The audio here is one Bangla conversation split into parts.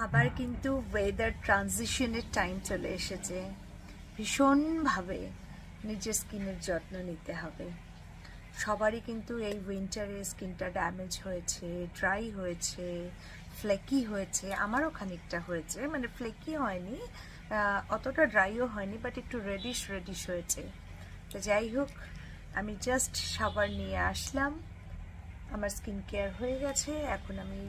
আবার কিন্তু ওয়েদার ট্রানজিশনের টাইম চলে এসেছে। ভীষণভাবে নিজের স্কিনের যত্ন নিতে হবে। সবারই কিন্তু এই উইন্টারে স্কিনটা ড্যামেজ হয়েছে, ড্রাই হয়েছে, ফ্লেকি হয়েছে। আমারও খানিকটা হয়েছে, মানে ফ্লেকি হয়নি, অতটা ড্রাইও হয়নি, বাট একটু রেডিশ রেডিশ হয়েছে। তো যাই হোক, আমি জাস্ট সাবান নিয়ে আসলাম, আমার স্কিন কেয়ার হয়ে গেছে। এখন আমি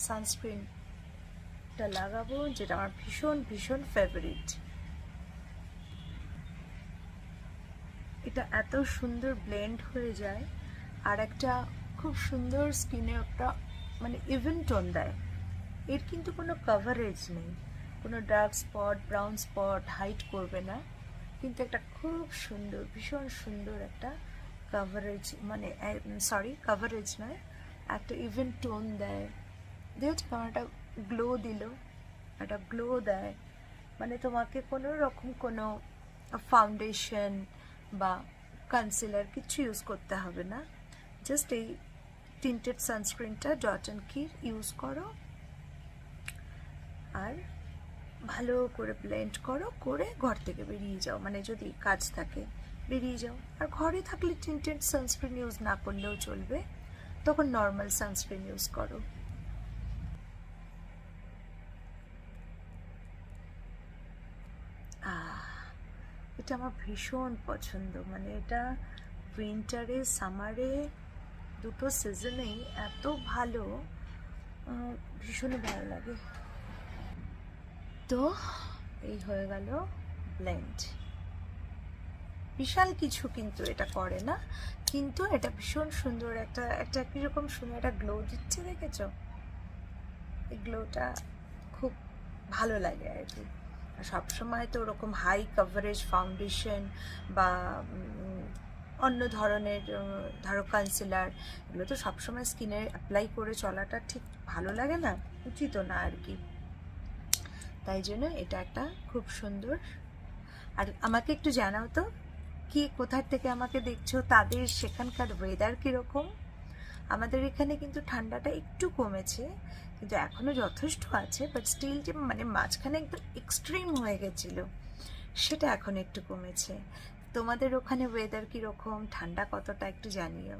সানস্ক্রিনটা লাগাবো, যেটা আমার ভীষণ ভীষণ ফেভারিট। এটা এত সুন্দর ব্লেন্ড হয়ে যায়, আর একটা খুব সুন্দর স্কিনে একটা মানে ইভেন টোন দেয়। এর কিন্তু কোনো কভারেজ নেই, কোনো dark spot, brown spot hide করবে না, কিন্তু একটা খুব সুন্দর, ভীষণ সুন্দর একটা কভারেজ, মানে কভারেজ নয়, একটা ইভেন টোন দেয়। দেখেছো কেমন একটা গ্লো দিল, একটা গ্লো দেয়। মানে তোমাকে কোনো রকম কোনো ফাউন্ডেশন বা কনসিলার কিছু ইউজ করতে হবে না। জাস্ট এই টিন্টেড সানস্ক্রিনটা ডট অ্যান্ড কির ইউজ করো, আর ভালো করে ব্লেন্ড করো, করে ঘর থেকে বেরিয়ে যাও। মানে যদি কাজ থাকে বেরিয়ে যাও, আর ঘরে থাকলে টিন্টেড সানস্ক্রিন ইউজ না করলেও চলবে, তখন নর্মাল সানস্ক্রিন ইউজ করো। এটা আমার ভীষণ পছন্দ, মানে এটা উইন্টারে সামারে দুটো সিজনেই এত ভালো, ভীষণই ভালো লাগে। তো এই হয়ে গেল ব্লেন্ড। বিশাল কিছু কিন্তু এটা করে না, কিন্তু এটা ভীষণ সুন্দর একটা একটা কীরকম সুন্দর একটা গ্লো দিচ্ছে, দেখেছো? এই গ্লোটা খুব ভালো লাগে আর কি। সবসময় তো ওরকম হাই কভারেজ ফাউন্ডেশন বা অন্য ধরনের ধরো কনসিলার, এগুলো তো সবসময় স্কিনে অ্যাপ্লাই করে চলাটা ঠিক ভালো লাগে না, উচিতও না আর কি। তাই জন্য এটা একটা খুব সুন্দর। আর আমাকে একটু জানাও তো, কি কোথার থেকে আমাকে দেখছো, তাদের সেখানকার ওয়েদার কীরকম। আমাদের এখানে কিন্তু ঠান্ডাটা একটু কমেছে, কিন্তু এখনও যথেষ্ট আছে, বাট স্টিল যে মানে মাঝখানে একদম এক্সট্রিম হয়ে গেছিলো, সেটা এখন একটু কমেছে। তোমাদের ওখানে ওয়েদার কীরকম, ঠান্ডা কতটা, একটু জানিও।